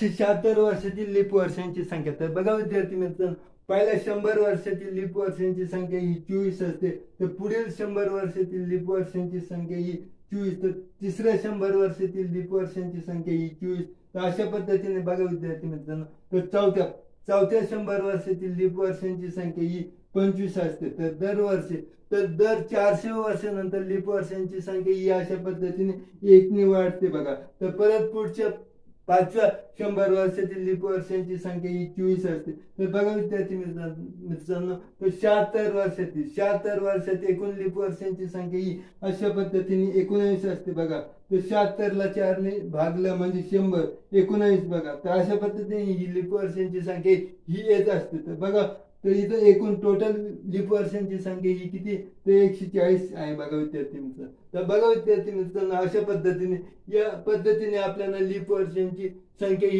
576 वर्षातील लीप वर्षांची संख्या। तर बघा विद्यार्थी मित्रांनो, पहिल्या 100 वर्षातील लीप वर्षांची संख्या ही 24 असते, तर पुढील 100 वर्षातील लीप वर्षांची संख्या ही 24, तर तिसऱ्या 100 वर्षातील लीप वर्षांची संख्या ही 24। तर अशा पद्धतीने बघा विद्यार्थी मित्रांनो, तर चौथ्या 100 वर्षातील लीप वर्षांची संख्या ही 25 असते। तर दर 400 वर्षानंतर लीप वर्षांची संख्या ही अशा पद्धतीने 1 ने वाढते बघा। तर परत पुढच्या 5व्या 100 वर्षातील लीप वर्षांची संख्या ही 24 असते। तर बघा विद्यार्थी मित्रांनो, तर 76 वर्षात एकूण लीप वर्षांची संख्या ही अशा पद्धतीने 19 असते बघा। तर 76 ला 4 ने भागलं म्हणजे 100, 19 बघा। तर अशा पद्धतीने ही लीप वर्षांची संख्या ही येत असते। तर बघा, तर इथं एकूण टोटल लीप वर्षांची संख्या ही किती, तर 140 आहे बघा विद्यार्थी मित्रांनो। तर बघा विद्यार्थी मित्रांनो, अशा पद्धतीने आपल्याला लीप वर्षांची संख्या ही